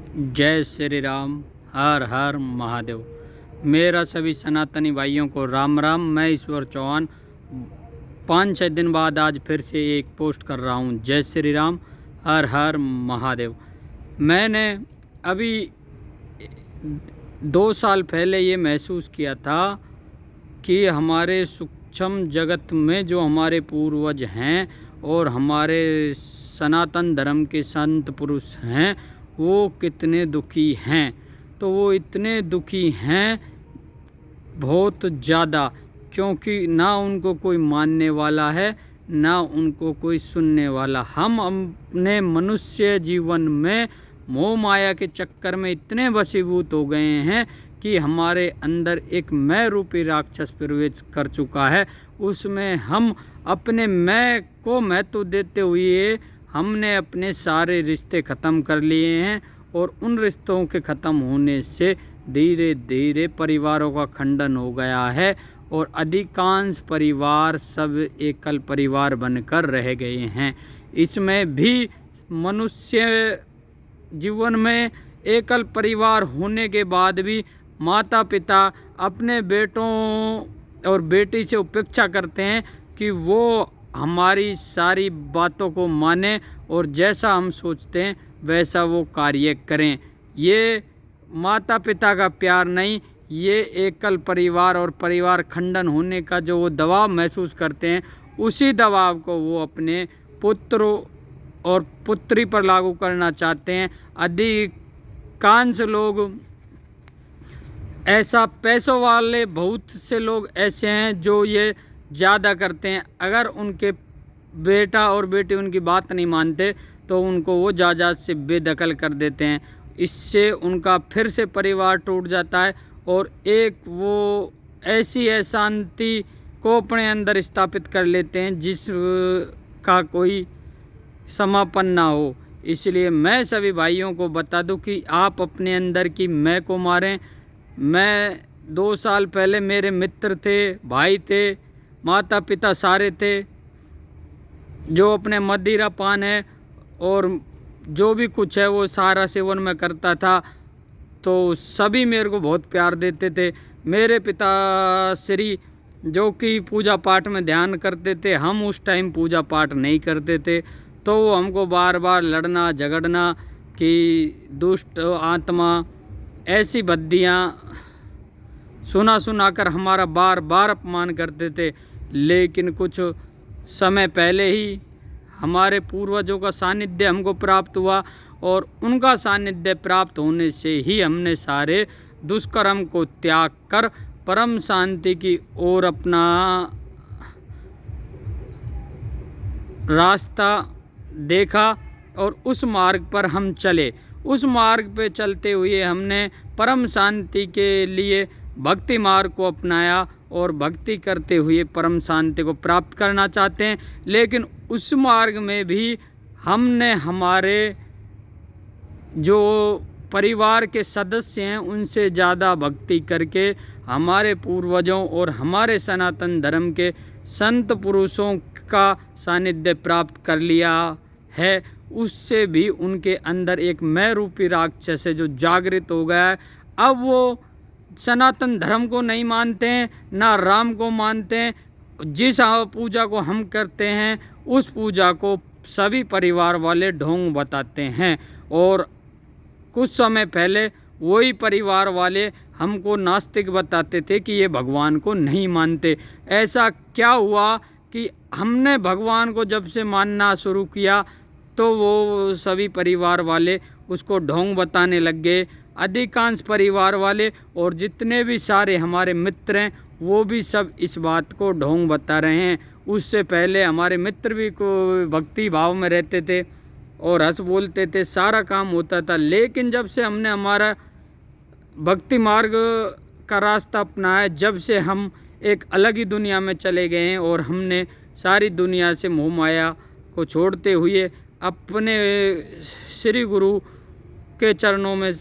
जय श्री राम। हर हर महादेव। मेरा सभी सनातनी भाइयों को राम राम। मैं ईश्वर चौहान 5-6 दिन बाद आज फिर से एक पोस्ट कर रहा हूँ। जय श्री राम, हर हर महादेव। मैंने अभी 2 साल पहले ये महसूस किया था कि हमारे सूक्ष्म जगत में जो हमारे पूर्वज हैं और हमारे सनातन धर्म के संत पुरुष हैं वो कितने दुखी हैं। तो वो इतने दुखी हैं बहुत ज़्यादा, क्योंकि ना उनको कोई मानने वाला है ना उनको कोई सुनने वाला। हम अपने मनुष्य जीवन में मोह माया के चक्कर में इतने वशीभूत हो गए हैं कि हमारे अंदर एक मैं रूपी राक्षस प्रवेश कर चुका है। उसमें हम अपने मैं को महत्व देते हुए हमने अपने सारे रिश्ते ख़त्म कर लिए हैं और उन रिश्तों के ख़त्म होने से धीरे धीरे परिवारों का खंडन हो गया है और अधिकांश परिवार सब एकल परिवार बनकर रह गए हैं। इसमें भी मनुष्य जीवन में एकल परिवार होने के बाद भी माता पिता अपने बेटों और बेटी से उपेक्षा करते हैं कि वो हमारी सारी बातों को माने और जैसा हम सोचते हैं वैसा वो कार्य करें। ये माता पिता का प्यार नहीं, ये एकल परिवार और परिवार खंडन होने का जो वो दबाव महसूस करते हैं उसी दबाव को वो अपने पुत्र और पुत्री पर लागू करना चाहते हैं। अधिकांश लोग ऐसा, पैसों वाले बहुत से लोग ऐसे हैं जो ये ज़्यादा करते हैं। अगर उनके बेटा और बेटी उनकी बात नहीं मानते तो उनको वो जायदाद से बेदखल कर देते हैं। इससे उनका फिर से परिवार टूट जाता है और एक वो ऐसी अशांति को अपने अंदर स्थापित कर लेते हैं जिसका कोई समापन ना हो। इसलिए मैं सभी भाइयों को बता दूं कि आप अपने अंदर की मैं को मारें। मैं 2 साल पहले मेरे मित्र थे, भाई थे, माता पिता सारे थे जो अपने मदिरा पान है और जो भी कुछ है वो सारा सेवन में करता था, तो सभी मेरे को बहुत प्यार देते थे। मेरे पिता श्री जो कि पूजा पाठ में ध्यान करते थे, हम उस टाइम पूजा पाठ नहीं करते थे, तो वो हमको बार बार लड़ना झगड़ना कि दुष्ट आत्मा ऐसी बद्दियाँ सुना कर हमारा बार बार अपमान करते थे। लेकिन कुछ समय पहले ही हमारे पूर्वजों का सानिध्य हमको प्राप्त हुआ और उनका सानिध्य प्राप्त होने से ही हमने सारे दुष्कर्म को त्याग कर परम शांति की ओर अपना रास्ता देखा और उस मार्ग पर हम चले। उस मार्ग पे चलते हुए हमने परम शांति के लिए भक्ति मार्ग को अपनाया और भक्ति करते हुए परम शांति को प्राप्त करना चाहते हैं। लेकिन उस मार्ग में भी हमने हमारे जो परिवार के सदस्य हैं उनसे ज़्यादा भक्ति करके हमारे पूर्वजों और हमारे सनातन धर्म के संत पुरुषों का सानिध्य प्राप्त कर लिया है। उससे भी उनके अंदर एक मैं रूपी राक्षस है जो जागृत हो गया है। अब वो सनातन धर्म को नहीं मानते हैं ना राम को मानते हैं। जिस पूजा को हम करते हैं उस पूजा को सभी परिवार वाले ढोंग बताते हैं और कुछ समय पहले वही परिवार वाले हमको नास्तिक बताते थे कि ये भगवान को नहीं मानते। ऐसा क्या हुआ कि हमने भगवान को जब से मानना शुरू किया तो वो सभी परिवार वाले उसको ढोंग बताने लग गए। अधिकांश परिवार वाले और जितने भी सारे हमारे मित्र हैं वो भी सब इस बात को ढोंग बता रहे हैं। उससे पहले हमारे मित्र भी को भक्ति भाव में रहते थे और हंस बोलते थे, सारा काम होता था। लेकिन जब से हमने हमारा भक्ति मार्ग का रास्ता अपनाया, जब से हम एक अलग ही दुनिया में चले गए हैं और हमने सारी दुनिया से मोह माया को छोड़ते हुए अपने श्री गुरु के चरणों में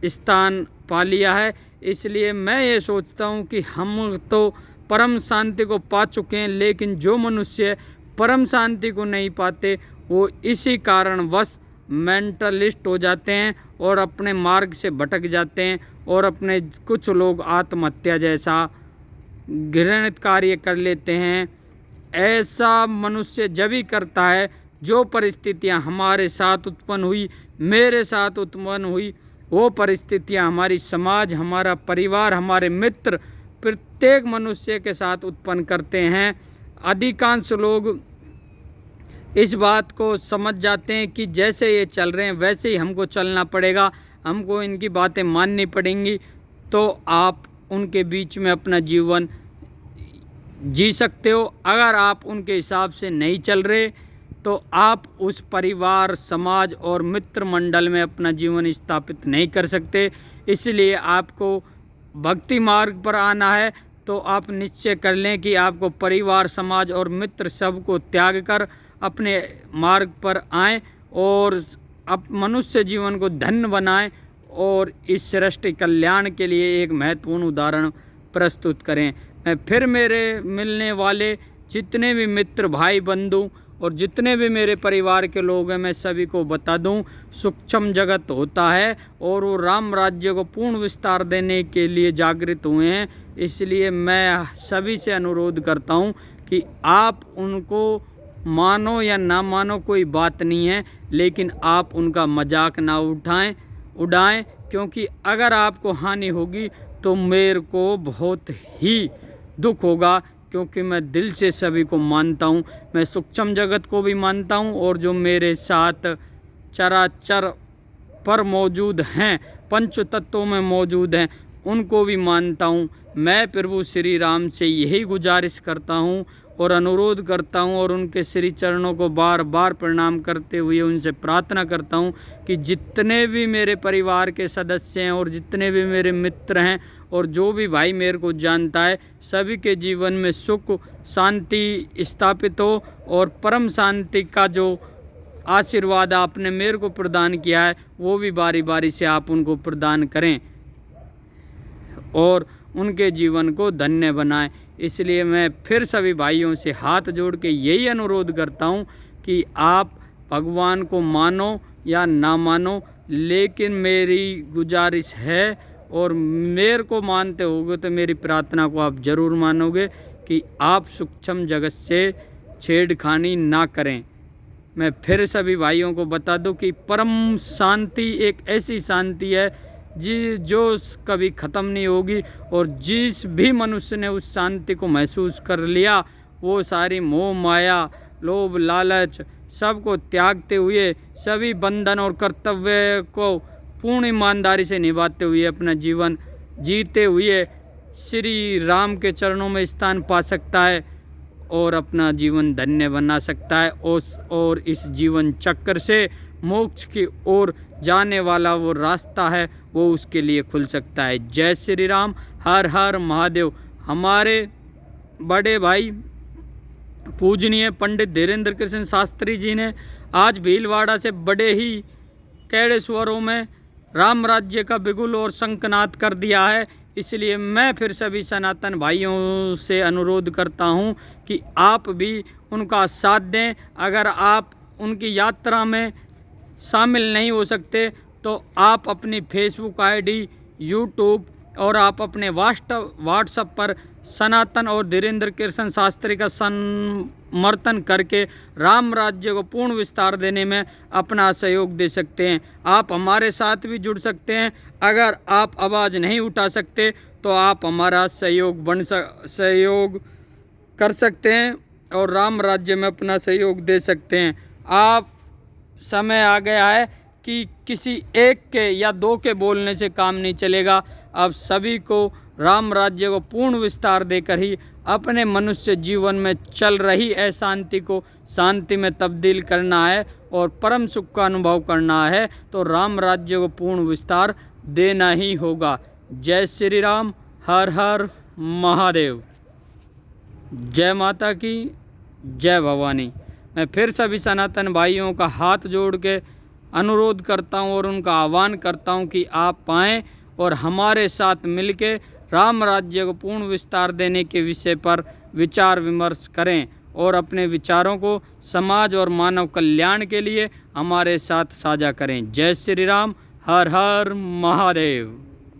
स्थान पा लिया है। इसलिए मैं ये सोचता हूँ कि हम तो परम शांति को पा चुके हैं, लेकिन जो मनुष्य परम शांति को नहीं पाते वो इसी कारणवश मेंटलिस्ट हो जाते हैं और अपने मार्ग से भटक जाते हैं और अपने कुछ लोग आत्महत्या जैसा घृणित कार्य कर लेते हैं। ऐसा मनुष्य जब ही करता है जो परिस्थितियां हमारे साथ उत्पन्न हुई, मेरे साथ उत्पन्न हुई, वो परिस्थितियां हमारी समाज, हमारा परिवार, हमारे मित्र, प्रत्येक मनुष्य के साथ उत्पन्न करते हैं। अधिकांश लोग इस बात को समझ जाते हैं कि जैसे ये चल रहे हैं वैसे ही हमको चलना पड़ेगा, हमको इनकी बातें माननी पड़ेंगी, तो आप उनके बीच में अपना जीवन जी सकते हो। अगर आप उनके हिसाब से नहीं चल रहे तो आप उस परिवार, समाज और मित्र मंडल में अपना जीवन स्थापित नहीं कर सकते। इसलिए आपको भक्ति मार्ग पर आना है तो आप निश्चय कर लें कि आपको परिवार, समाज और मित्र सबको त्याग कर अपने मार्ग पर आएं और अब मनुष्य जीवन को धन्य बनाएं और इस सृष्टि कल्याण के लिए एक महत्वपूर्ण उदाहरण प्रस्तुत करें। मैं फिर मेरे मिलने वाले जितने भी मित्र, भाई, बंधु और जितने भी मेरे परिवार के लोग हैं, मैं सभी को बता दूं, सूक्ष्म जगत होता है और वो राम राज्य को पूर्ण विस्तार देने के लिए जागृत हुए हैं। इसलिए मैं सभी से अनुरोध करता हूं कि आप उनको मानो या ना मानो कोई बात नहीं है, लेकिन आप उनका मजाक ना उड़ाएं, क्योंकि अगर आपको हानि होगी तो मेरे को बहुत ही दुख होगा, क्योंकि मैं दिल से सभी को मानता हूँ। मैं सूक्ष्म जगत को भी मानता हूँ और जो मेरे साथ चराचर पर मौजूद हैं, पंच तत्वों में मौजूद हैं, उनको भी मानता हूँ। मैं प्रभु श्री राम से यही गुजारिश करता हूँ और अनुरोध करता हूँ और उनके श्री चरणों को बार बार प्रणाम करते हुए उनसे प्रार्थना करता हूँ कि जितने भी मेरे परिवार के सदस्य हैं और जितने भी मेरे मित्र हैं और जो भी भाई मेरे को जानता है, सभी के जीवन में सुख शांति स्थापित हो और परम शांति का जो आशीर्वाद आपने मेरे को प्रदान किया है वो भी बारी बारी से आप उनको प्रदान करें और उनके जीवन को धन्य बनाएं। इसलिए मैं फिर सभी भाइयों से हाथ जोड़ के यही अनुरोध करता हूं कि आप भगवान को मानो या ना मानो, लेकिन मेरी गुजारिश है और मेरे को मानते होगे तो मेरी प्रार्थना को आप ज़रूर मानोगे कि आप सूक्ष्म जगत से छेड़खानी ना करें। मैं फिर सभी भाइयों को बता दूं कि परम शांति एक ऐसी शांति है जो कभी ख़त्म नहीं होगी और जिस भी मनुष्य ने उस शांति को महसूस कर लिया वो सारी मोह माया, लोभ, लालच सबको त्यागते हुए, सभी बंधन और कर्तव्य को पूर्ण ईमानदारी से निभाते हुए अपना जीवन जीते हुए श्री राम के चरणों में स्थान पा सकता है और अपना जीवन धन्य बना सकता है और इस जीवन चक्र से मोक्ष की ओर जाने वाला वो रास्ता है वो उसके लिए खुल सकता है। जय श्री राम, हर हर महादेव। हमारे बड़े भाई पूजनीय पंडित धीरेन्द्र कृष्ण शास्त्री जी ने आज भीलवाड़ा से बड़े ही कैड़े स्वरों में राम राज्य का बिगुल और शंखनाद कर दिया है। इसलिए मैं फिर सभी सनातन भाइयों से अनुरोध करता हूं कि आप भी उनका साथ दें। अगर आप उनकी यात्रा में शामिल नहीं हो सकते तो आप अपनी फेसबुक आईडी, यूट्यूब और आप अपने व्हाट्सएप पर सनातन और धीरेन्द्र कृष्ण शास्त्री का समर्थन करके राम राज्य को पूर्ण विस्तार देने में अपना सहयोग दे सकते हैं। आप हमारे साथ भी जुड़ सकते हैं। अगर आप आवाज़ नहीं उठा सकते तो आप हमारा सहयोग कर सकते हैं और राम राज्य में अपना सहयोग दे सकते हैं। आप समय आ गया है कि किसी एक के या दो के बोलने से काम नहीं चलेगा। अब सभी को राम राज्य को पूर्ण विस्तार देकर ही अपने मनुष्य जीवन में चल रही अशांति को शांति में तब्दील करना है और परम सुख का अनुभव करना है, तो राम राज्य को पूर्ण विस्तार देना ही होगा। जय श्री राम, हर हर महादेव। जय माता की, जय भवानी। मैं फिर सभी सनातन भाइयों का हाथ जोड़ के अनुरोध करता हूं और उनका आह्वान करता हूं कि आप आएँ और हमारे साथ मिलके राम राज्य को पूर्ण विस्तार देने के विषय पर विचार विमर्श करें और अपने विचारों को समाज और मानव कल्याण के लिए हमारे साथ साझा करें। जय श्री राम। हर हर महादेव।